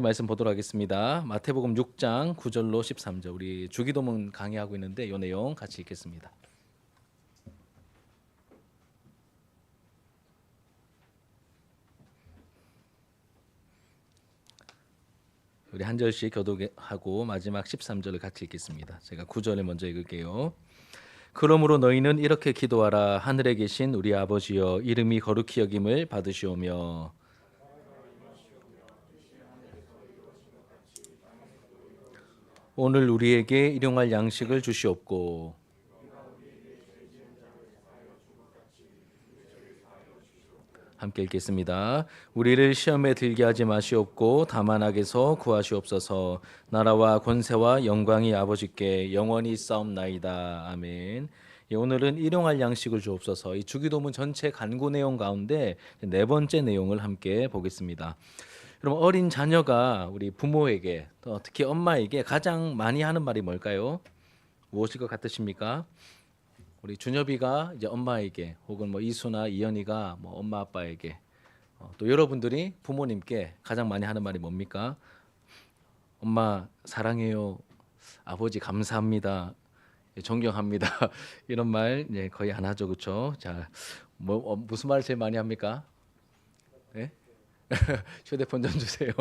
말씀 보도록 하겠습니다. 마태복음 6장 9절로 13절. 우리 주기도문 강의하고 있는데 이 내용 같이 읽겠습니다. 우리 한 절씩 교독하고 마지막 13절을 같이 읽겠습니다. 제가 9절을 먼저 읽을게요. 그러므로 너희는 이렇게 기도하라. 하늘에 계신 우리 아버지여, 이름이 거룩히 여김을 받으시오며 오늘 우리에게 일용할 양식을 주시옵고 함께 읽겠습니다. 우리를 시험에 들게 하지 마시옵고 다만 악에서 구하시옵소서. 나라와 권세와 영광이 아버지께 영원히 있사옵나이다. 아멘. 오늘은 일용할 양식을 주옵소서. 이 주기도문 전체 간구 내용 가운데 네 번째 내용을 함께 보겠습니다. 여러분, 어린 자녀가 우리 부모에게, 특히 엄마에게 가장 많이 하는 말이 뭘까요? 무엇일 것 같으십니까? 우리 준엽이가 이제 엄마에게, 혹은 뭐 이수나 이현이가 뭐 엄마 아빠에게, 또 여러분들이 부모님께 가장 많이 하는 말이 뭡니까? 엄마 사랑해요. 아버지 감사합니다. 존경합니다. 이런 말 거의 안 하죠, 그렇죠? 자, 무슨 말을 제일 많이 합니까? 네? 휴대폰 좀 주세요.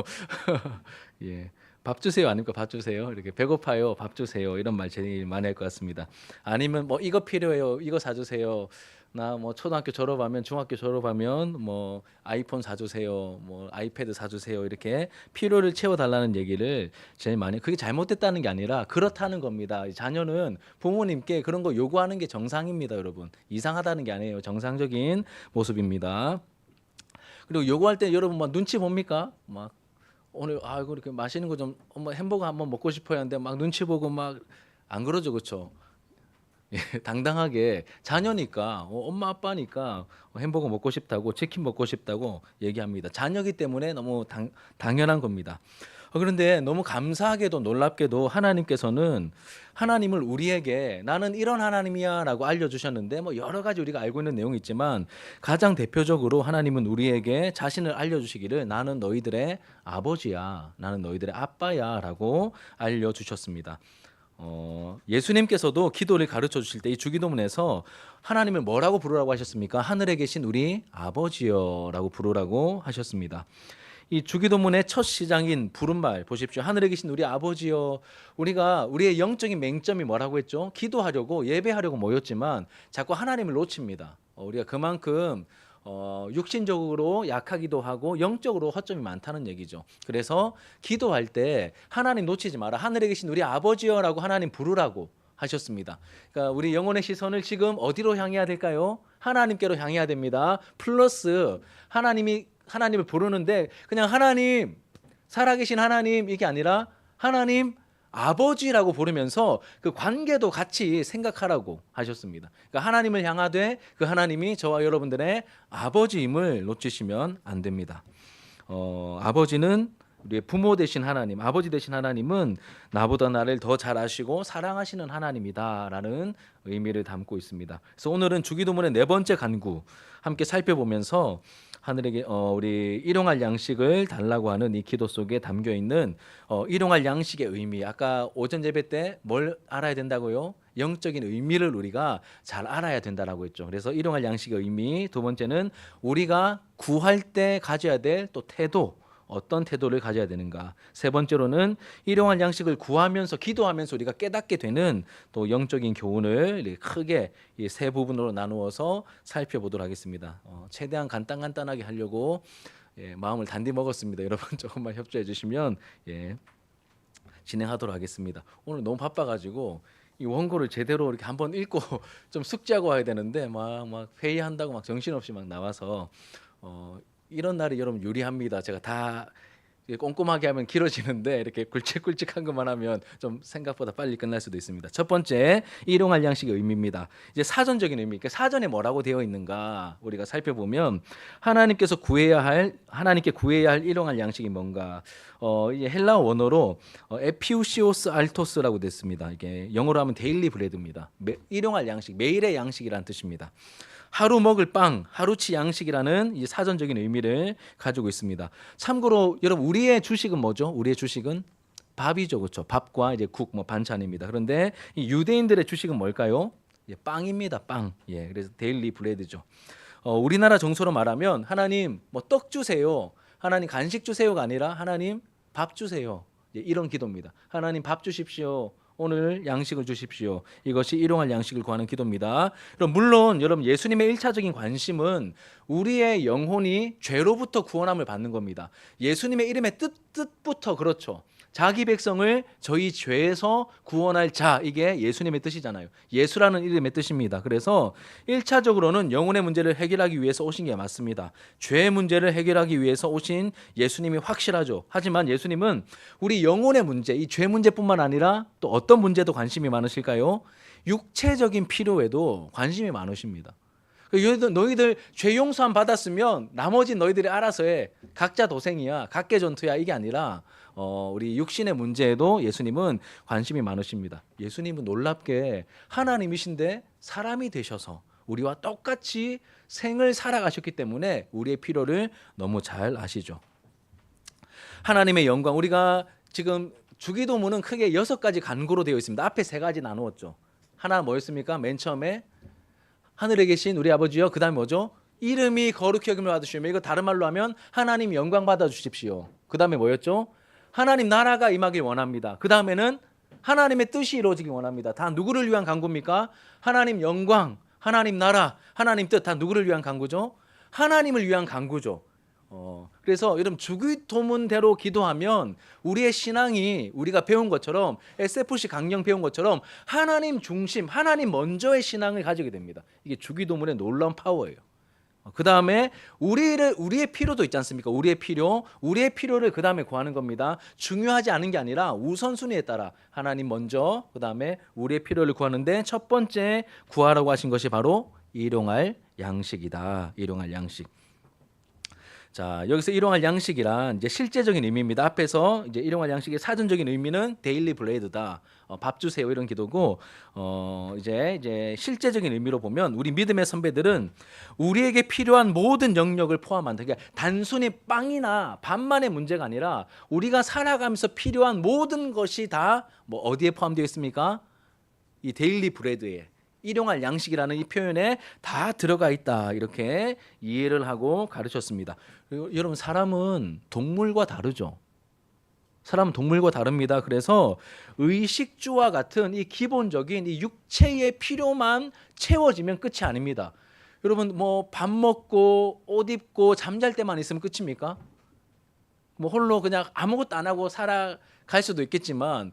예. 밥 주세요 아닙니까? 밥 주세요. 이렇게 배고파요. 밥 주세요. 이런 말 제일 많이 할 것 같습니다. 아니면 뭐 이거 필요해요. 이거 사주세요. 나 뭐 초등학교 졸업하면 중학교 졸업하면 뭐 아이폰 사주세요. 뭐 아이패드 사주세요. 이렇게 필요를 채워달라는 얘기를 제일 많이. 그게 잘못됐다는 게 아니라 그렇다는 겁니다. 자녀는 부모님께 그런 거 요구하는 게 정상입니다, 여러분. 이상하다는 게 아니에요. 정상적인 모습입니다. 그리고 요구할 때 여러분 막 눈치 봅니까? 막 오늘 이거 이렇게 맛있는 거 좀 엄마 햄버거 한번 먹고 싶어요 하는데 막 눈치 보고 막 안 그러죠, 그렇죠? 예, 당당하게 자녀니까 엄마 아빠니까 햄버거 먹고 싶다고 치킨 먹고 싶다고 얘기합니다. 자녀기 때문에 너무 당연한 겁니다. 그런데 너무 감사하게도 놀랍게도 하나님께서는 하나님을 우리에게 나는 이런 하나님이야라고 알려주셨는데 뭐 여러 가지 우리가 알고 있는 내용이 있지만 가장 대표적으로 하나님은 우리에게 자신을 알려주시기를 나는 너희들의 아버지야, 나는 너희들의 아빠야라고 알려주셨습니다. 예수님께서도 기도를 가르쳐 주실 때 이 주기도문에서 하나님을 뭐라고 부르라고 하셨습니까? 하늘에 계신 우리 아버지여라고 부르라고 하셨습니다. 이 주기도문의 첫 시장인 부른말 보십시오. 하늘에 계신 우리 아버지여. 우리가 우리의 영적인 맹점이 뭐라고 했죠? 기도하려고 예배하려고 모였지만 자꾸 하나님을 놓칩니다. 우리가 그만큼 육신적으로 약하기도 하고 영적으로 허점이 많다는 얘기죠. 그래서 기도할 때 하나님 놓치지 마라. 하늘에 계신 우리 아버지여라고 하나님 부르라고 하셨습니다. 그러니까 우리 영혼의 시선을 지금 어디로 향해야 될까요? 하나님께로 향해야 됩니다. 플러스 하나님을 부르는데 그냥 하나님, 살아계신 하나님 이게 아니라 하나님 아버지라고 부르면서 그 관계도 같이 생각하라고 하셨습니다. 그러니까 하나님을 향하되 그 하나님이 저와 여러분들의 아버지임을 놓치시면 안 됩니다. 아버지는 우리의 부모 되신 하나님, 아버지 되신 하나님은 나보다 나를 더 잘 아시고 사랑하시는 하나님이다라는 의미를 담고 있습니다. 그래서 오늘은 주기도문의 네 번째 간구 함께 살펴보면서 하늘에게 우리 일용할 양식을 달라고 하는 이 기도 속에 담겨 있는 일용할 양식의 의미. 아까 오전 예배 때 뭘 알아야 된다고요? 영적인 의미를 우리가 잘 알아야 된다라고 했죠. 그래서 일용할 양식의 의미. 두 번째는 우리가 구할 때 가져야 될 또 태도. 어떤 태도를 가져야 되는가. 세 번째로는 일용할 양식을 구하면서 기도하면서 우리가 깨닫게 되는 또 영적인 교훈을 크게 이 세 부분으로 나누어서 살펴보도록 하겠습니다. 최대한 간단하게 하려고 마음을 단디 먹었습니다. 여러분 조금만 협조해 주시면 진행하도록 하겠습니다. 오늘 너무 바빠가지고 이 원고를 제대로 이렇게 한번 읽고 좀 숙지하고 와야 되는데 막 회의한다고 막 정신없이 막 나와서 이런 날이 여러분 유리합니다. 제가 다 꼼꼼하게 하면 길어지는데 이렇게 굵직굵직한 것만 하면 좀 생각보다 빨리 끝날 수도 있습니다. 첫 번째, 일용할 양식의 의미입니다. 이제 사전적인 의미, 그러니까 사전에 뭐라고 되어 있는가 우리가 살펴보면 하나님께 구해야 할 일용할 양식이 뭔가 이게 헬라어 원어로 에피우시오스 알토스라고 됐습니다. 이게 영어로 하면 데일리 브레드입니다. 일용할 양식, 매일의 양식이라는 뜻입니다. 하루 먹을 빵, 하루치 양식이라는 이 사전적인 의미를 가지고 있습니다. 참고로 여러분 우리의 주식은 뭐죠? 우리의 주식은 밥이죠, 그렇죠? 밥과 이제 국, 뭐 반찬입니다. 그런데 이 유대인들의 주식은 뭘까요? 예, 빵입니다, 빵. 예, 그래서 데일리 브레드죠. 우리나라 정서로 말하면 하나님 뭐 떡 주세요, 하나님 간식 주세요가 아니라 하나님 밥 주세요. 예, 이런 기도입니다. 하나님 밥 주십시오. 오늘 양식을 주십시오. 이것이 일용할 양식을 구하는 기도입니다. 그럼 물론 여러분 예수님의 1차적인 관심은 우리의 영혼이 죄로부터 구원함을 받는 겁니다. 예수님의 이름의 뜻부터 그렇죠. 자기 백성을 저희 죄에서 구원할 자, 이게 예수님의 뜻이잖아요. 예수라는 이름의 뜻입니다. 그래서 1차적으로는 영혼의 문제를 해결하기 위해서 오신 게 맞습니다. 죄의 문제를 해결하기 위해서 오신 예수님이 확실하죠. 하지만 예수님은 우리 영혼의 문제, 이 죄 문제뿐만 아니라 또 어떤 문제도 관심이 많으실까요? 육체적인 필요에도 관심이 많으십니다. 너희들 죄 용서함 받았으면 나머지 너희들이 알아서 해. 각자 도생이야, 각계 전투야, 이게 아니라 우리 육신의 문제에도 예수님은 관심이 많으십니다. 예수님은 놀랍게 하나님이신데 사람이 되셔서 우리와 똑같이 생을 살아가셨기 때문에 우리의 필요를 너무 잘 아시죠. 하나님의 영광, 우리가 지금 주기도문은 크게 6가지 간구로 되어 있습니다. 앞에 3가지 나누었죠. 하나 뭐였습니까? 맨 처음에 하늘에 계신 우리 아버지여, 그 다음에 뭐죠? 이름이 거룩히 여김을 받으시며, 이거 다른 말로 하면 하나님 영광 받아 주십시오. 그 다음에 뭐였죠? 하나님 나라가 임하길 원합니다. 그 다음에는 하나님의 뜻이 이루어지길 원합니다. 다 누구를 위한 간구입니까? 하나님 영광, 하나님 나라, 하나님 뜻, 다 누구를 위한 간구죠? 하나님을 위한 간구죠. 그래서 여러분 주기도문대로 기도하면 우리의 신앙이 우리가 배운 것처럼, SFC 강령 배운 것처럼 하나님 중심, 하나님 먼저의 신앙을 가지게 됩니다. 이게 주기도문의 놀라운 파워예요. 그 다음에 우리의 필요도 있지 않습니까? 우리의 필요를 그 다음에 구하는 겁니다. 중요하지 않은 게 아니라 우선순위에 따라 하나님 먼저, 그 다음에 우리의 필요를 구하는데 첫 번째 구하라고 하신 것이 바로 일용할 양식이다. 일용할 양식. 자, 여기서 일용할 양식이란 이제 실제적인 의미입니다. 앞에서 이제 일용할 양식의 사전적인 의미는 데일리 브레드다. 밥 주세요, 이런 기도고, 이제 실제적인 의미로 보면 우리 믿음의 선배들은 우리에게 필요한 모든 영역을 포함한다. 그러니까 단순히 빵이나 밥만의 문제가 아니라 우리가 살아가면서 필요한 모든 것이 다 뭐 어디에 포함되어 있습니까? 이 데일리 브레드에, 일용할 양식이라는 이 표현에 다 들어가 있다, 이렇게 이해를 하고 가르쳤습니다. 여러분 사람은 동물과 다르죠. 사람은 동물과 다릅니다. 그래서 의식주와 같은 이 기본적인 이 육체의 필요만 채워지면 끝이 아닙니다. 여러분 뭐 밥 먹고 옷 입고 잠잘 때만 있으면 끝입니까? 뭐 홀로 그냥 아무것도 안 하고 살아갈 수도 있겠지만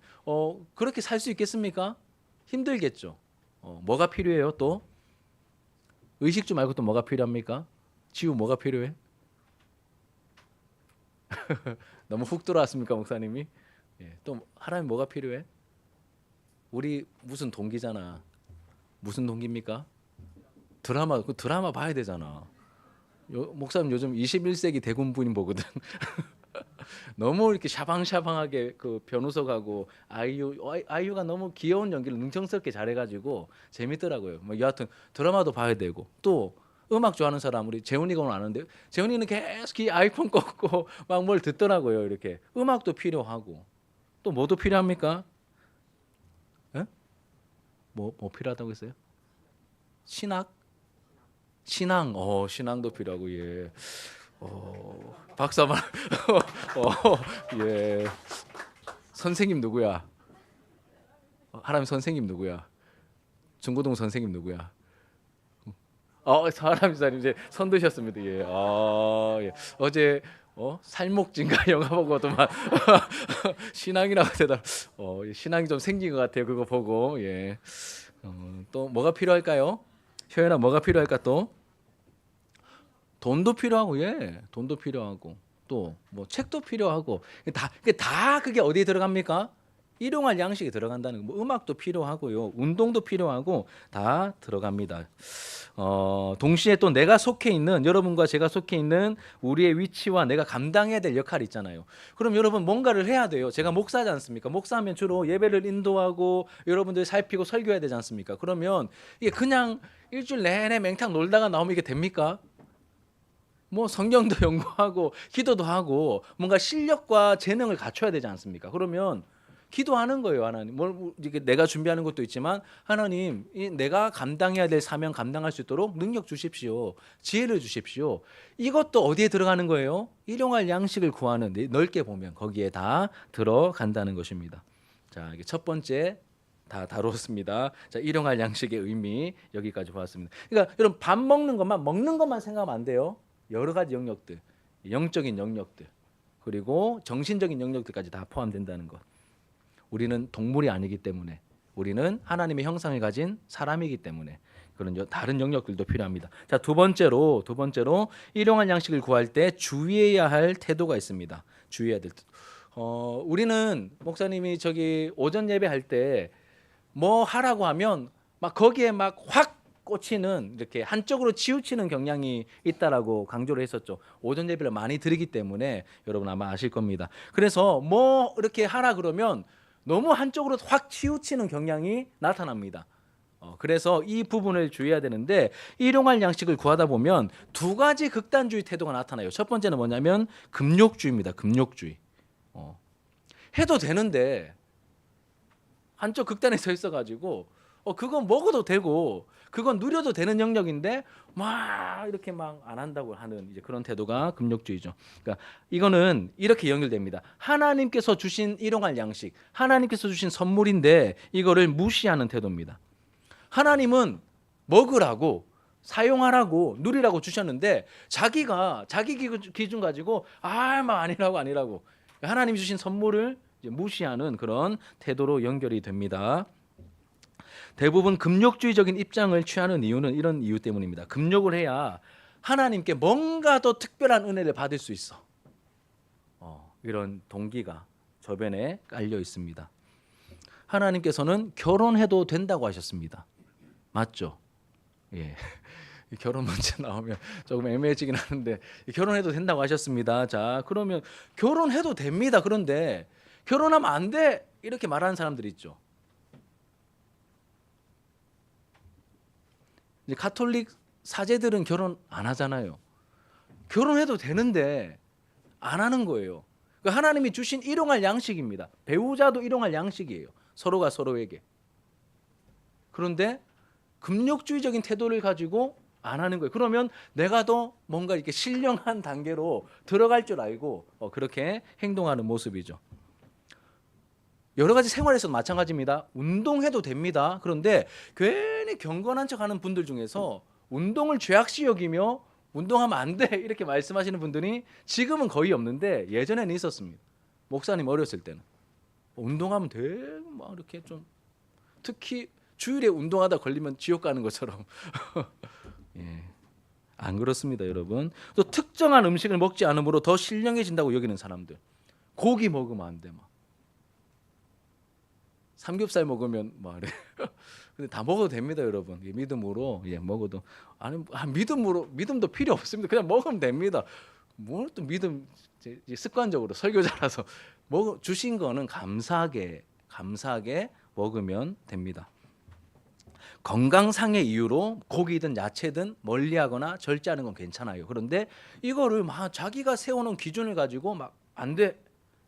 그렇게 살 수 있겠습니까? 힘들겠죠. 뭐가 필요해요? 또 의식주 말고 또 뭐가 필요합니까? 지우 뭐가 필요해? 너무 훅 들어왔습니까, 목사님이? 예, 또 하나님 뭐가 필요해? 우리 무슨 동기잖아. 무슨 동기입니까? 그 드라마 봐야 되잖아. 목사님 요즘 21세기 대군부인 보거든. 너무 이렇게 샤방샤방하게 그 변우석하고 아이유가 너무 귀여운 연기를 능청스럽게 잘해가지고 재밌더라고요. 뭐 여하튼 드라마도 봐야 되고, 또 음악 좋아하는 사람 우리 재훈이가 오늘 아는데, 재훈이는 계속 이 아이폰 꽂고 막 뭘 듣더라고요. 이렇게 음악도 필요하고, 또 뭐도 필요합니까? 에? 뭐 필요하다고 했어요? 신앙, 신앙도 필요하고, 예. 박수 한번. 예. 선생님 누구야? 하나님 선생님 누구야? 중고등 선생님 누구야? 사람 기사님 이제 손 드셨습니다. 예. 예. 어제 살목진가 영화 보고도만 신앙이라고 대답. 신앙이 좀 생긴 것 같아요. 그거 보고. 예. 또 뭐가 필요할까요? 효연아 뭐가 필요할까 또? 돈도 필요하고, 예, 돈도 필요하고, 또 뭐 책도 필요하고, 다 그게 어디에 들어갑니까? 일용할 양식이 들어간다는 거. 뭐 음악도 필요하고요, 운동도 필요하고 다 들어갑니다. 동시에 또 내가 속해 있는, 여러분과 제가 속해 있는 우리의 위치와 내가 감당해야 될 역할이 있잖아요. 그럼 여러분 뭔가를 해야 돼요. 제가 목사지 않습니까? 목사하면 주로 예배를 인도하고 여러분들 살피고 설교해야 되지 않습니까? 그러면 이게 그냥 일주일 내내 맹탕 놀다가 나오면 이게 됩니까? 뭐 성경도 연구하고 기도도 하고 뭔가 실력과 재능을 갖춰야 되지 않습니까? 그러면 기도하는 거예요. 하나님, 뭘 이게 내가 준비하는 것도 있지만 하나님, 내가 감당해야 될 사명 감당할 수 있도록 능력 주십시오. 지혜를 주십시오. 이것도 어디에 들어가는 거예요? 일용할 양식을 구하는, 넓게 보면 거기에 다 들어간다는 것입니다. 자, 이게 첫 번째 다 다루었습니다. 자, 일용할 양식의 의미 여기까지 보았습니다. 그러니까 여러분, 밥 먹는 것만 생각하면 안 돼요. 여러 가지 영역들, 영적인 영역들, 그리고 정신적인 영역들까지 다 포함된다는 것. 우리는 동물이 아니기 때문에, 우리는 하나님의 형상을 가진 사람이기 때문에 그런 다른 영역들도 필요합니다. 자, 두 번째로 일용할 양식을 구할 때 주의해야 할 태도가 있습니다. 주의해야 될 우리는 목사님이 저기 오전 예배할 때 뭐 하라고 하면 막 거기에 막 확 꽂히는, 이렇게 한쪽으로 치우치는 경향이 있다라고 강조를 했었죠. 오전 예배를 많이 드리기 때문에 여러분 아마 아실 겁니다. 그래서 뭐 이렇게 하라 그러면 너무 한쪽으로 확 치우치는 경향이 나타납니다. 그래서 이 부분을 주의해야 되는데, 일용할 양식을 구하다 보면 두 가지 극단주의 태도가 나타나요. 첫 번째는 뭐냐면 금욕주의입니다. 금욕주의. 해도 되는데 한쪽 극단에 서 있어가지고 그건 먹어도 되고 그건 누려도 되는 영역인데 막 이렇게 막 안 한다고 하는 이제 그런 태도가 금욕주의죠. 그러니까 이거는 이렇게 연결됩니다. 하나님께서 주신 일용할 양식, 하나님께서 주신 선물인데 이거를 무시하는 태도입니다. 하나님은 먹으라고, 사용하라고, 누리라고 주셨는데 자기가 자기 기준 가지고 막 아니라고 하나님이 주신 선물을 이제 무시하는 그런 태도로 연결이 됩니다. 대부분 금욕주의적인 입장을 취하는 이유는 이런 이유 때문입니다. 금욕을 해야 하나님께 뭔가 더 특별한 은혜를 받을 수 있어. 이런 동기가 저변에 깔려 있습니다. 하나님께서는 결혼해도 된다고 하셨습니다. 맞죠? 예. 결혼 문제 나오면 조금 애매해지긴 하는데 결혼해도 된다고 하셨습니다. 자, 그러면 결혼해도 됩니다. 그런데 결혼하면 안 돼 이렇게 말하는 사람들이 있죠. 이제 가톨릭 사제들은 결혼 안 하잖아요. 결혼해도 되는데 안 하는 거예요. 그러니까 하나님이 주신 일용할 양식입니다. 배우자도 일용할 양식이에요. 서로가 서로에게. 그런데 금욕주의적인 태도를 가지고 안 하는 거예요. 그러면 내가 더 뭔가 이렇게 신령한 단계로 들어갈 줄 알고 그렇게 행동하는 모습이죠. 여러 가지 생활에서도 마찬가지입니다. 운동해도 됩니다. 그런데 괜히 경건한 척하는 분들 중에서 운동을 죄악시 여기며 운동하면 안 돼 이렇게 말씀하시는 분들이 지금은 거의 없는데 예전에는 있었습니다. 목사님 어렸을 때는 운동하면 돼 막 이렇게 좀, 특히 주일에 운동하다 걸리면 지옥 가는 것처럼. 예, 안 그렇습니다, 여러분. 또 특정한 음식을 먹지 않으므로 더 신령해진다고 여기는 사람들. 고기 먹으면 안 돼 막. 삼겹살 먹으면 말해. 근데 다 먹어도 됩니다, 여러분. 믿음으로 먹어도. 아니 믿음도 필요 없습니다. 그냥 먹으면 됩니다. 뭘 또 믿음, 습관적으로 설교자라서 주신 거는 감사하게 먹으면 됩니다. 건강상의 이유로 고기든 야채든 멀리하거나 절제하는 건 괜찮아요. 그런데 이거를 막 자기가 세워놓은 기준을 가지고 막 안 돼.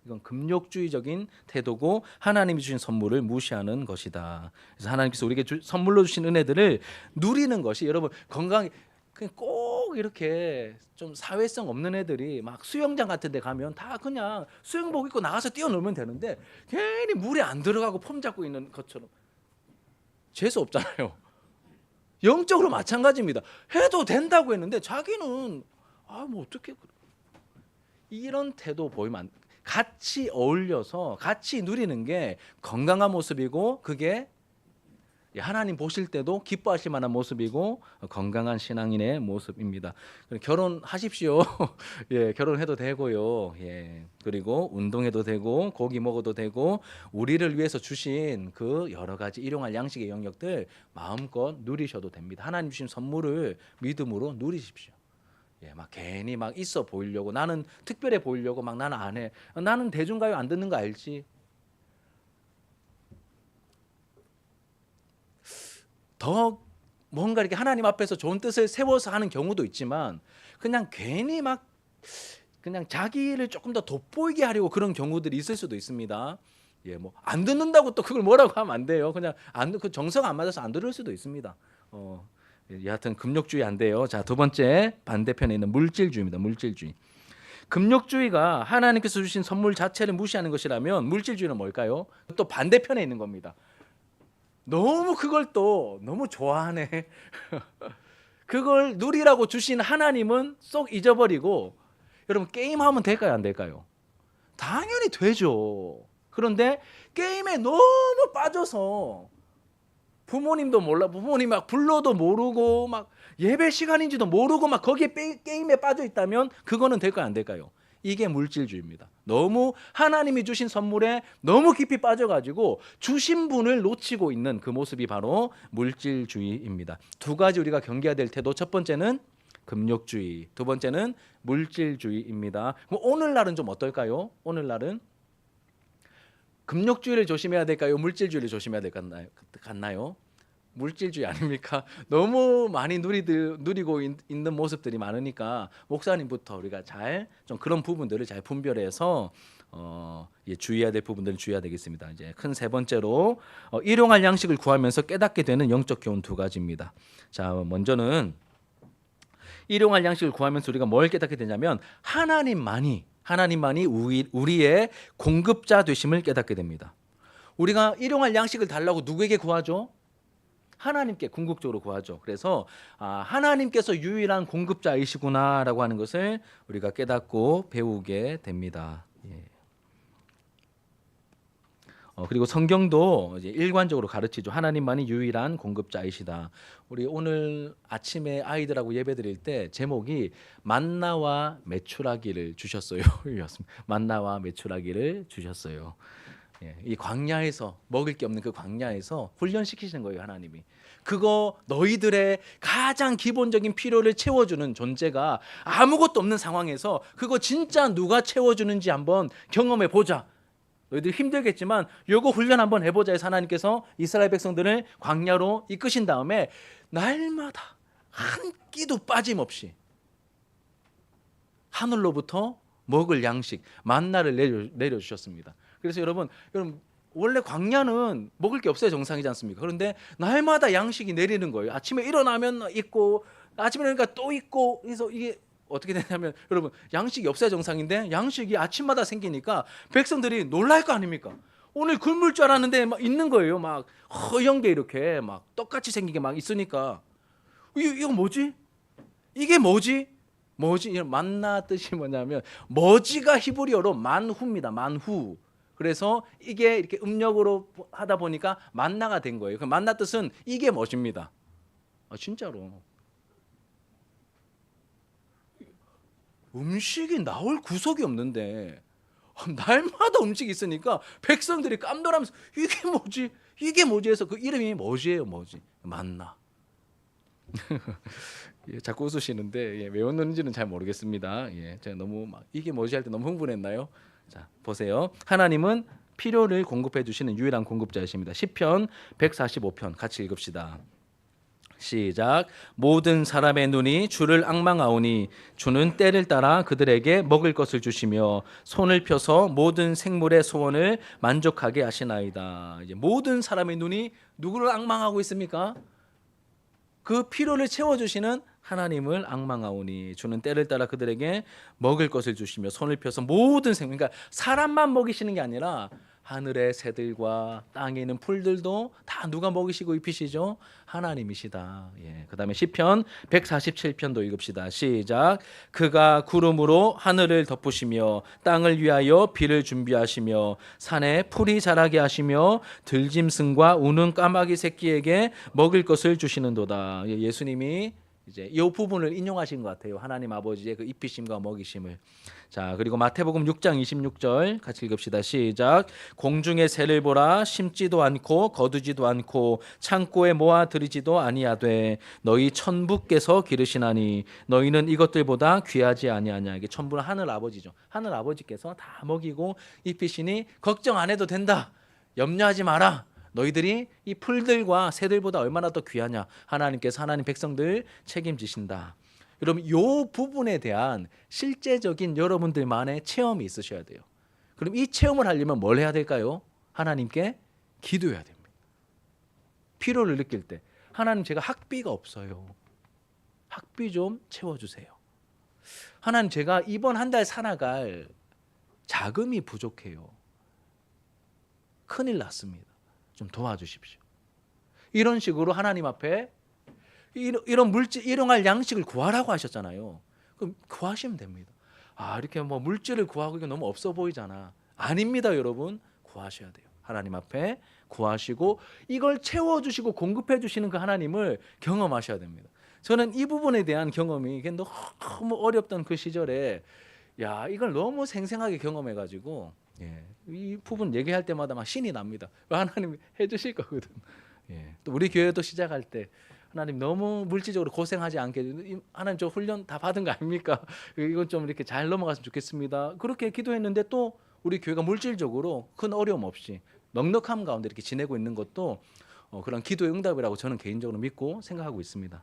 이건 금욕주의적인 태도고 하나님이 주신 선물을 무시하는 것이다. 그래서 하나님께서 우리에게 선물로 주신 은혜들을 누리는 것이, 여러분 건강, 그냥 꼭 이렇게 좀 사회성 없는 애들이 막 수영장 같은 데 가면 다 그냥 수영복 입고 나가서 뛰어놀면 되는데 괜히 물에 안 들어가고 폼 잡고 있는 것처럼 재수 없잖아요. 영적으로 마찬가지입니다. 해도 된다고 했는데 자기는 뭐 어떻게 이런 태도 보이면 안, 같이 어울려서 같이 누리는 게 건강한 모습이고 그게 하나님 보실 때도 기뻐하실 만한 모습이고 건강한 신앙인의 모습입니다. 결혼하십시오. 예, 결혼해도 되고요. 예, 그리고 운동해도 되고 고기 먹어도 되고 우리를 위해서 주신 그 여러 가지 일용할 양식의 영역들 마음껏 누리셔도 됩니다. 하나님 주신 선물을 믿음으로 누리십시오. 예, 막 괜히 막 있어 보이려고, 나는 특별해 보이려고 막 나는 안 해. 나는 대중가요 안 듣는 거 알지? 더 뭔가 이렇게 하나님 앞에서 좋은 뜻을 세워서 하는 경우도 있지만 그냥 괜히 막 그냥 자기를 조금 더 돋보이게 하려고 그런 경우들이 있을 수도 있습니다. 예, 뭐 안 듣는다고 또 그걸 뭐라고 하면 안 돼요. 그냥 그 정서가 안 맞아서 안 들을 수도 있습니다. 여하튼 금욕주의 안 돼요. 자, 두 번째 반대편에 있는 물질주의입니다. 물질주의. 금욕주의가 하나님께서 주신 선물 자체를 무시하는 것이라면 물질주의는 뭘까요? 또 반대편에 있는 겁니다. 너무 그걸 또 너무 좋아하네. 그걸 누리라고 주신 하나님은 쏙 잊어버리고 여러분 게임하면 될까요? 안 될까요? 당연히 되죠. 그런데 게임에 너무 빠져서 부모님도 몰라, 부모님 막 불러도 모르고 막 예배 시간인지도 모르고 막 거기에 게임에 빠져 있다면 그거는 될까요? 안 될까요? 이게 물질주의입니다. 너무 하나님이 주신 선물에 너무 깊이 빠져가지고 주신 분을 놓치고 있는 그 모습이 바로 물질주의입니다. 두 가지 우리가 경계해야 될 태도. 첫 번째는 금욕주의, 두 번째는 물질주의입니다. 그럼 오늘날은 좀 어떨까요? 오늘날은 금욕주의를 조심해야 될까요? 물질주의를 조심해야 될 것 같나요? 물질주의 아닙니까? 너무 많이 누리고 있는 모습들이 많으니까 목사님부터 우리가 잘 좀 그런 부분들을 잘 분별해서 주의해야 될 부분들을 주의해야 되겠습니다. 이제 큰 세 번째로 일용할 양식을 구하면서 깨닫게 되는 영적 교훈 두 가지입니다. 자, 먼저는 일용할 양식을 구하면서 우리가 뭘 깨닫게 되냐면 하나님만이 우리의 공급자 되심을 깨닫게 됩니다. 우리가 일용할 양식을 달라고 누구에게 구하죠? 하나님께 궁극적으로 구하죠. 그래서 하나님께서 유일한 공급자이시구나라고 하는 것을 우리가 깨닫고 배우게 됩니다. 예. 그리고 성경도 이제 일관적으로 가르치죠. 하나님만이 유일한 공급자이시다. 우리 오늘 아침에 아이들하고 예배드릴 때 제목이 만나와 메추라기를 주셨어요. 만나와 메추라기를 주셨어요. 예, 이 광야에서 먹을 게 없는 그 광야에서 훈련시키시는 거예요. 하나님이. 그거 너희들의 가장 기본적인 필요를 채워주는 존재가 아무것도 없는 상황에서 그거 진짜 누가 채워주는지 한번 경험해 보자. 너희들 힘들겠지만 요거 훈련 한번 해보자 해서 하나님께서 이스라엘 백성들을 광야로 이끄신 다음에 날마다 한 끼도 빠짐없이 하늘로부터 먹을 양식 만나를 내려주셨습니다. 그래서 여러분 원래 광야는 먹을 게 없어야 정상이지 않습니까? 그런데 날마다 양식이 내리는 거예요. 아침에 일어나면 있고 아침에 일어나니까 또 있고. 그래서 이게 어떻게 되냐면 여러분 양식이 없어야 정상인데 양식이 아침마다 생기니까 백성들이 놀랄 거 아닙니까? 오늘 굶을 줄 알았는데 막 있는 거예요. 막 허연 게 이렇게 막 떡같이 생긴 게 막 있으니까 이거 뭐지? 이게 뭐지? 만나 뜻이 뭐냐면 머지가 히브리어로 만후입니다. 만후. 그래서 이게 이렇게 음력으로 하다 보니까 만나가 된 거예요. 그 만나 뜻은 이게 멋입니다. 진짜로. 음식이 나올 구석이 없는데 날마다 음식이 있으니까 백성들이 깜놀하면서 이게 뭐지 해서 그 이름이 뭐지예요. 만나. 자꾸 웃으시는데 왜 웃는지는 잘 모르겠습니다. 제가 너무 이게 뭐지 할 때 너무 흥분했나요? 자, 보세요. 하나님은 필요를 공급해 주시는 유일한 공급자이십니다. 시편 145편 같이 읽읍시다. 시작. 모든 사람의 눈이 주를 앙망하오니 주는 때를 따라 그들에게 먹을 것을 주시며 손을 펴서 모든 생물의 소원을 만족하게 하시나이다. 이제 모든 사람의 눈이 누구를 앙망하고 있습니까? 그 필요를 채워주시는 하나님을 앙망하오니 주는 때를 따라 그들에게 먹을 것을 주시며 손을 펴서 모든 생물, 그러니까 사람만 먹이시는 게 아니라 하늘의 새들과 땅에 있는 풀들도 다 누가 먹이시고 입히시죠? 하나님이시다. 그다음에 시편 147편도 읽읍시다. 시작. 그가 구름으로 하늘을 덮으시며 땅을 위하여 비를 준비하시며 산에 풀이 자라게 하시며 들짐승과 우는 까마귀 새끼에게 먹을 것을 주시는도다. 예수님이 이제 이 부분을 인용하신 것 같아요. 하나님 아버지의 그 입히심과 먹이심을. 자, 그리고 마태복음 6장 26절 같이 읽읍시다. 시작. 공중의 새를 보라. 심지도 않고 거두지도 않고 창고에 모아 들이지도 아니하되 너희 천부께서 기르시나니 너희는 이것들보다 귀하지 아니하냐. 이게 천부는 하늘 아버지죠. 하늘 아버지께서 다 먹이고 입히시니 걱정 안 해도 된다. 염려하지 마라. 너희들이 이 풀들과 새들보다 얼마나 더 귀하냐. 하나님께서 하나님 백성들 책임지신다. 여러분 이 부분에 대한 실제적인 여러분들만의 체험이 있으셔야 돼요. 그럼 이 체험을 하려면 뭘 해야 될까요? 하나님께 기도해야 됩니다. 필요를 느낄 때 하나님 제가 학비가 없어요. 학비 좀 채워주세요. 하나님 제가 이번 한 달 살아갈 자금이 부족해요. 큰일 났습니다. 좀 도와주십시오. 이런 식으로 하나님 앞에 이런 물질 일용할 양식을 구하라고 하셨잖아요. 그럼 구하시면 됩니다. 이렇게 뭐 물질을 구하고 이게 너무 없어 보이잖아. 아닙니다, 여러분. 구하셔야 돼요. 하나님 앞에 구하시고 이걸 채워주시고 공급해 주시는 그 하나님을 경험하셔야 됩니다. 저는 이 부분에 대한 경험이 너무 어렵던 그 시절에 이걸 너무 생생하게 경험해가지고 이 부분 얘기할 때마다 막 신이 납니다. 하나님이 해주실 거거든. 또 우리 교회도 시작할 때 하나님 너무 물질적으로 고생하지 않게 하나님 저 훈련 다 받은 거 아닙니까? 이건 좀 이렇게 잘 넘어갔으면 좋겠습니다. 그렇게 기도했는데 또 우리 교회가 물질적으로 큰 어려움 없이 넉넉함 가운데 이렇게 지내고 있는 것도 그런 기도의 응답이라고 저는 개인적으로 믿고 생각하고 있습니다.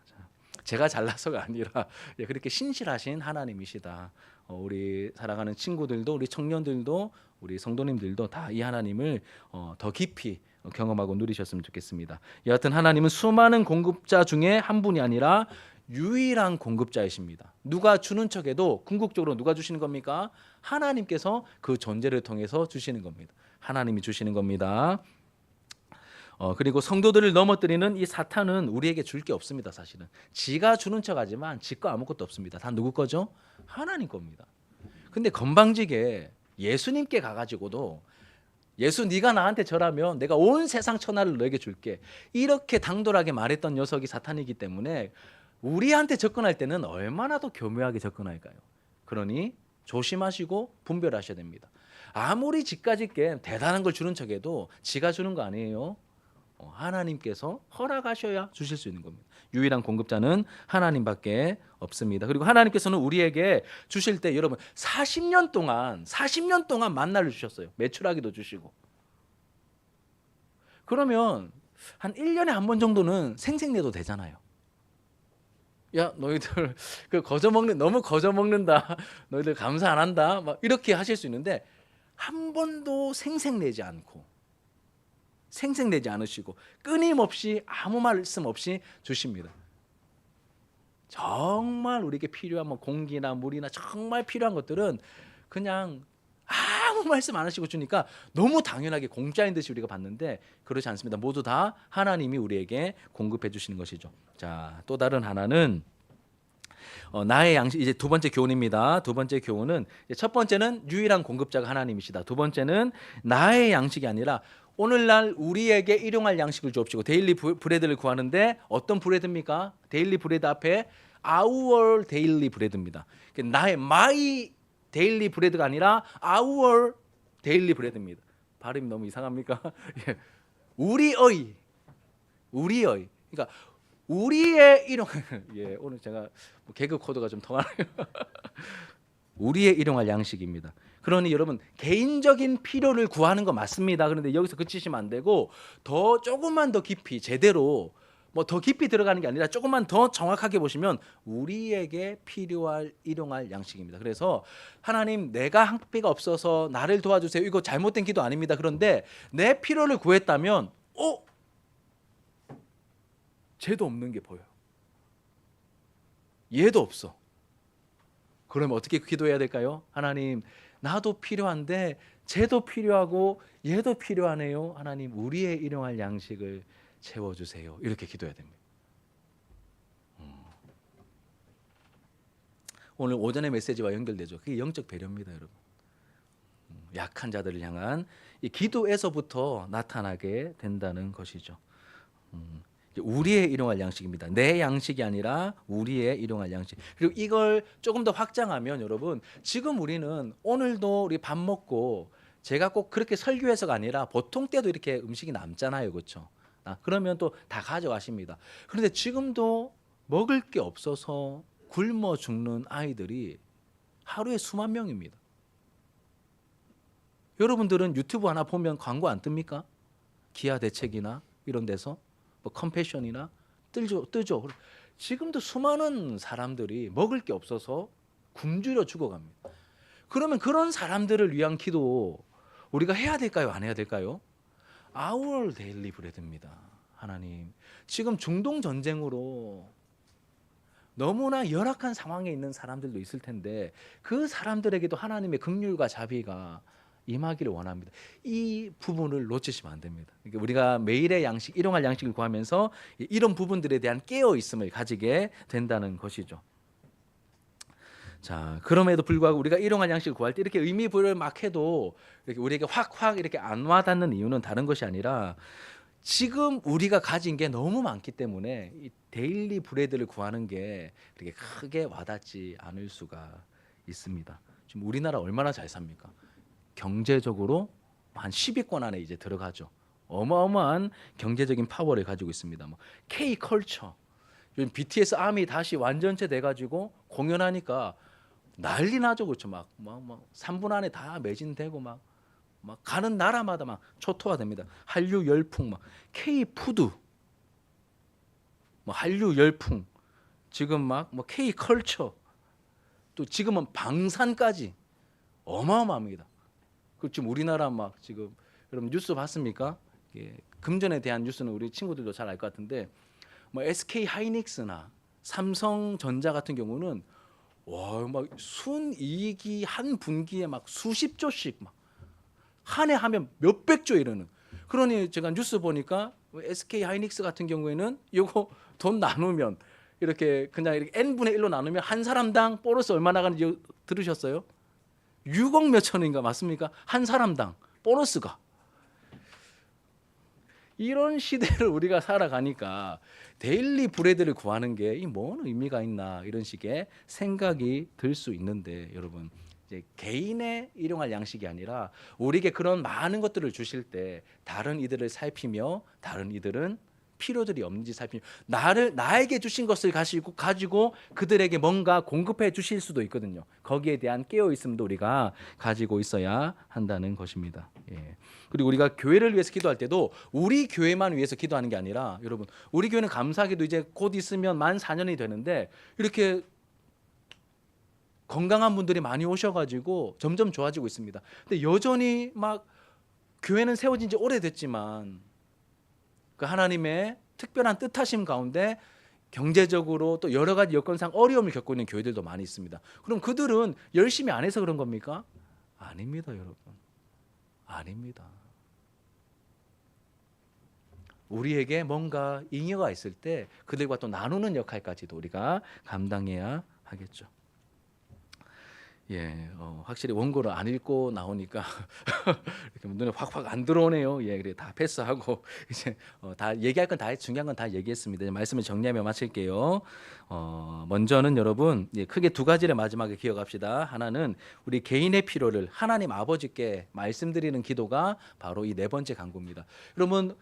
제가 잘나서가 아니라 그렇게 신실하신 하나님이시다. 우리 사랑하는 친구들도 우리 청년들도 우리 성도님들도 다 이 하나님을 더 깊이 경험하고 누리셨으면 좋겠습니다. 여하튼 하나님은 수많은 공급자 중에 한 분이 아니라 유일한 공급자이십니다. 누가 주는 척해도 궁극적으로 누가 주시는 겁니까? 하나님께서 그 존재를 통해서 주시는 겁니다. 하나님이 주시는 겁니다. 그리고 성도들을 넘어뜨리는 이 사탄은 우리에게 줄 게 없습니다. 사실은 지가 주는 척하지만 지 거 아무것도 없습니다. 다 누구 거죠? 하나님 겁니다. 근데 건방지게 예수님께 가가지고도 예수 네가 나한테 절하면 내가 온 세상 천하를 너에게 줄게 이렇게 당돌하게 말했던 녀석이 사탄이기 때문에 우리한테 접근할 때는 얼마나 더 교묘하게 접근할까요? 그러니 조심하시고 분별하셔야 됩니다. 아무리 지까짓게 대단한 걸 주는 척해도 지가 주는 거 아니에요. 하나님께서 허락하셔야 주실 수 있는 겁니다. 유일한 공급자는 하나님밖에 없습니다. 그리고 하나님께서는 우리에게 주실 때 여러분 40년 동안 만나를 주셨어요. 메추라기도 주시고. 그러면 한 1년에 한 번 정도는 생색내도 되잖아요. 야 너희들 너무 거저 먹는다. 너희들 감사 안 한다. 막 이렇게 하실 수 있는데 한 번도 생색내지 않으시고 끊임없이 아무 말씀 없이 주십니다. 정말 우리에게 필요한 공기나 물이나 정말 필요한 것들은 그냥 아무 말씀 안 하시고 주니까 너무 당연하게 공짜인 듯이 우리가 받는데 그렇지 않습니다. 모두 다 하나님이 우리에게 공급해 주시는 것이죠. 자, 또 다른 하나는 나의 양식. 이제 두 번째 교훈입니다. 두 번째 교훈은 첫 번째는 유일한 공급자가 하나님이시다. 두 번째는 나의 양식이 아니라 오늘날 우리에게 일용할 양식을 주옵시고 데일리 브레드를 구하는데 어떤 브레드입니까? 데일리 브레드 앞에 our daily bread입니다. 나의 my daily bread가 아니라 our daily bread입니다. 발음이 너무 이상합니까? 우리의 그러니까 우리의 일용 오늘 제가 개그 코드가 좀 통하네요. 우리의 일용할 양식입니다. 그러니 여러분 개인적인 필요를 구하는 거 맞습니다. 그런데 여기서 그치시면 안 되고 조금만 더 깊이 제대로 더 깊이 들어가는 게 아니라 조금만 더 정확하게 보시면 우리에게 필요할 일용할 양식입니다. 그래서 하나님 내가 학비가 없어서 나를 도와주세요. 이거 잘못된 기도 아닙니다. 그런데 내 필요를 구했다면 쟤도 없는 게 보여요. 얘도 없어. 그러면 어떻게 기도해야 될까요? 하나님 나도 필요한데 쟤도 필요하고 얘도 필요하네요. 하나님 우리의 일용할 양식을 채워주세요. 이렇게 기도해야 됩니다. 오늘 오전의 메시지와 연결되죠. 그게 영적 배려입니다, 여러분. 약한 자들을 향한 이 기도에서부터 나타나게 된다는 것이죠. 우리의 일용할 양식입니다. 내 양식이 아니라 우리의 일용할 양식. 그리고 이걸 조금 더 확장하면 여러분 지금 우리는 오늘도 우리 밥 먹고 제가 꼭 그렇게 설교해서가 아니라 보통 때도 이렇게 음식이 남잖아요. 그렇죠? 그러면 또 다 가져가십니다. 그런데 지금도 먹을 게 없어서 굶어 죽는 아이들이 하루에 수만 명입니다. 여러분들은 유튜브 하나 보면 광고 안 뜹니까? 기아 대책이나 이런 데서 뭐 컴패션이나 뜨죠. 지금도 수많은 사람들이 먹을 게 없어서 굶주려 죽어갑니다. 그러면 그런 사람들을 위한 기도 우리가 해야 될까요? 안 해야 될까요? Our daily bread입니다. 하나님, 지금 중동 전쟁으로 너무나 열악한 상황에 있는 사람들도 있을 텐데 그 사람들에게도 하나님의 긍휼과 자비가 임하기를 원합니다. 이 부분을 놓치시면 안 됩니다. 그러니까 우리가 매일의 양식, 일용할 양식을 구하면서 이런 부분들에 대한 깨어 있음을 가지게 된다는 것이죠. 자, 그럼에도 불구하고 우리가 일용할 양식을 구할 때 이렇게 의미 부여를 막 해도 이렇게 우리에게 확 이렇게 안 와닿는 이유는 다른 것이 아니라 지금 우리가 가진 게 너무 많기 때문에 이 데일리 브레드를 구하는 게 그렇게 크게 와닿지 않을 수가 있습니다. 지금 우리나라 얼마나 잘 삽니까? 경제적으로 한 10위권 안에 이제 들어가죠. 어마어마한 경제적인 파워를 가지고 있습니다. 뭐 K 컬처, 요즘 BTS 아미 다시 완전체 돼가지고 공연하니까 난리 나죠, 그렇죠? 막 3분 안에 다 매진되고 막 가는 나라마다 막 초토화됩니다. 한류 열풍, 막 K 푸드, 뭐 한류 열풍, 지금 막 뭐 K 컬처, 또 지금은 방산까지 어마어마합니다. 그 지금 우리나라 막 지금 여러분 뉴스 봤습니까? 예, 금전에 대한 뉴스는 우리 친구들도 잘 알 것 같은데 뭐 SK 하이닉스나 삼성전자 같은 경우는 와, 막 순이익이 한 분기에 막 수십조씩 막 한 해 하면 몇백 조 이러는. 그러니 제가 뉴스 보니까 SK 하이닉스 같은 경우에는 이거 돈 나누면 이렇게 그냥 이렇게 n분의 1로 나누면 한 사람당 보너스 얼마 나가는지 들으셨어요? 6억 몇천 원인가 맞습니까? 한 사람당 보너스가. 이런 시대를 우리가 살아가니까 데일리 브레드를 구하는 게 이 뭔 의미가 있나 이런 식의 생각이 들 수 있는데 여러분 이제 개인의 일용할 양식이 아니라 우리에게 그런 많은 것들을 주실 때 다른 이들을 살피며 다른 이들은 필요들이 없는지 살피며 나에게 주신 것을 가지고 그들에게 뭔가 공급해 주실 수도 있거든요. 거기에 대한 깨어 있음도 우리가 가지고 있어야 한다는 것입니다. 예. 그리고 우리가 교회를 위해서 기도할 때도 우리 교회만 위해서 기도하는 게 아니라 여러분 우리 교회는 감사하게도 이제 곧 있으면 만 4년이 되는데 이렇게 건강한 분들이 많이 오셔가지고 점점 좋아지고 있습니다. 근데 여전히 막 교회는 세워진 지 오래됐지만 그 하나님의 특별한 뜻하심 가운데 경제적으로 또 여러 가지 여건상 어려움을 겪고 있는 교회들도 많이 있습니다. 그럼 그들은 열심히 안 해서 그런 겁니까? 아닙니다, 여러분. 아닙니다. 우리에게 뭔가 잉여가 있을 때 그들과 또 나누는 역할까지도 우리가 감당해야 하겠죠. 예, 확실히 원고를 안 읽고 나오니까 이렇게 눈에 확 안 들어오네요. 예, 그래 다 패스하고 이제 다 얘기할 건 다 중요한 건 다 얘기했습니다. 이제 말씀을 정리하며 마칠게요. 먼저는 여러분 크게 두 가지를 마지막에 기억합시다. 하나는 우리 개인의 필요를 하나님 아버지께 말씀드리는 기도가 바로 이 네 번째 간구입니다. 여러분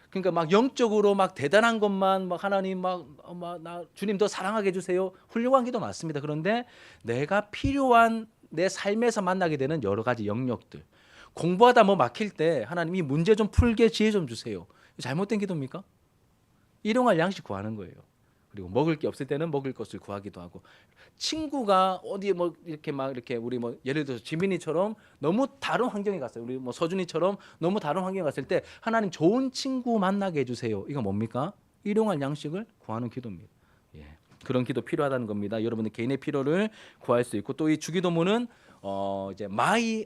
그러니까 막 영적으로 막 대단한 것만 막 하나님 나 주님 더 사랑하게 해주세요. 훌륭한 기도 맞습니다. 그런데 내가 필요한 내 삶에서 만나게 되는 여러 가지 영역들 공부하다 뭐 막힐 때 하나님 이 문제 좀 풀게 지혜 좀 주세요. 잘못된 기도입니까? 일용할 양식 구하는 거예요. 그리고 먹을 게 없을 때는 먹을 것을 구하기도 하고 친구가 어디에 뭐 이렇게 막 이렇게 우리 뭐 예를 들어서 지민이처럼 너무 다른 환경에 갔어요. 우리 뭐 서준이처럼 너무 다른 환경에 갔을 때 하나님 좋은 친구 만나게 해주세요. 이거 뭡니까? 일용할 양식을 구하는 기도입니다. 예, 그런 기도 필요하다는 겁니다. 여러분들 개인의 필요를 구할 수 있고 또 이 주기도문은 이제 my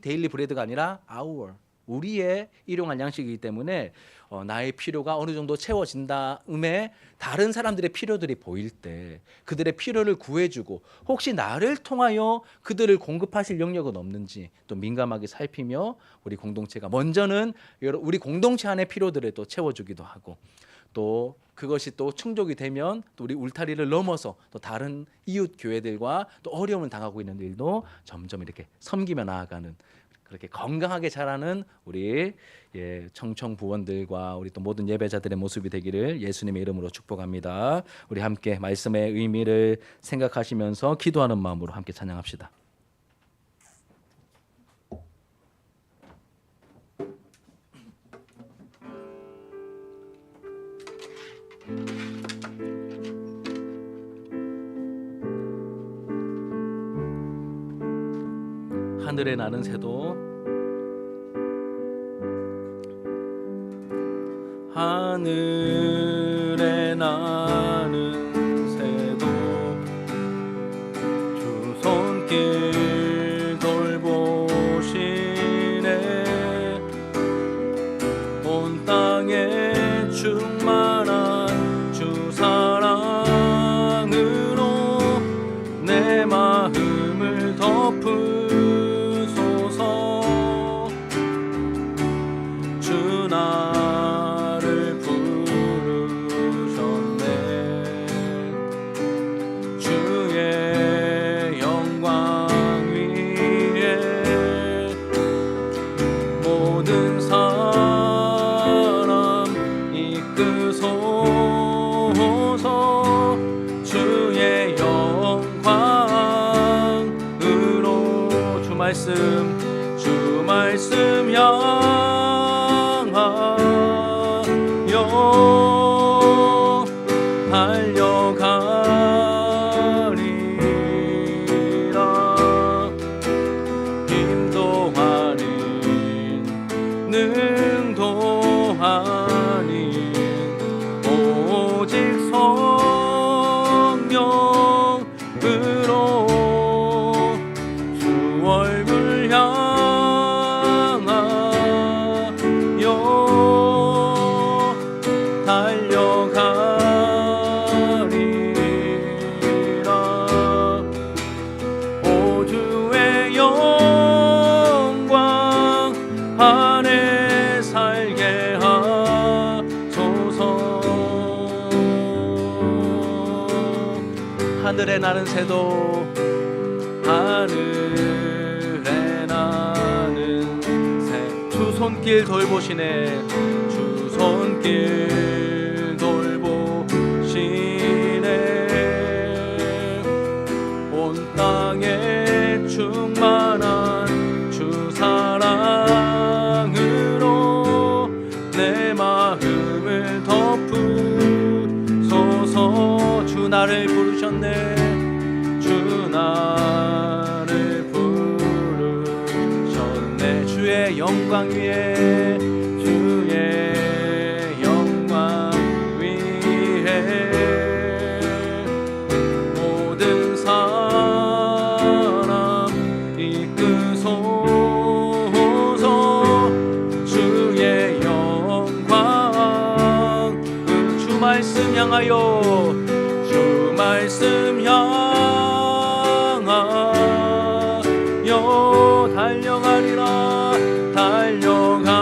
데일리 브레드가 아니라 our 우리의 일용할 양식이기 때문에 나의 필요가 어느 정도 채워진다음에 다른 사람들의 필요들이 보일 때 그들의 필요를 구해주고 혹시 나를 통하여 그들을 공급하실 영역은 없는지 또 민감하게 살피며 우리 공동체가 먼저는 우리 공동체 안의 필요들을 또 채워주기도 하고 또 그것이 또 충족이 되면 또 우리 울타리를 넘어서 또 다른 이웃 교회들과 또 어려움을 당하고 있는 일도 점점 이렇게 섬기며 나아가는 그렇게 건강하게 자라는 우리 청청 부원들과 우리 또 모든 예배자들의 모습이 되기를 예수님의 이름으로 축복합니다. 우리 함께 말씀의 의미를 생각하시면서 기도하는 마음으로 함께 찬양합시다. 하늘에 나는 새도 하늘에 나는 새도 주 손길 돌보시네 온 땅에 충만한 주 사랑으로 내 마음을 덮으소서 주 나를 부르셨네 주의 영광 위에 모든 사람 이끄소서 주의 영광으로 주 말씀 향하여 달려가리라 힘도 아닌 능도 아닌 오직 성령으로 주 얼굴 향하여 달려가리라 오 주의 영광 안에 살게 하소서 하늘에 나는 새도 하늘에 나는 새 주 손길 돌보시네 주 손길 돌보시네 온 땅에 충만한 주 사랑으로 내 마음을 덮으소서 주 나를 부르셨네 주 나를 부르셨네 주의 영광 위에 주의 영광 위에 모든 사람 이끄소서 주의 영광 주 말씀 향하여 주 말씀 향하여 달려가리라 달려가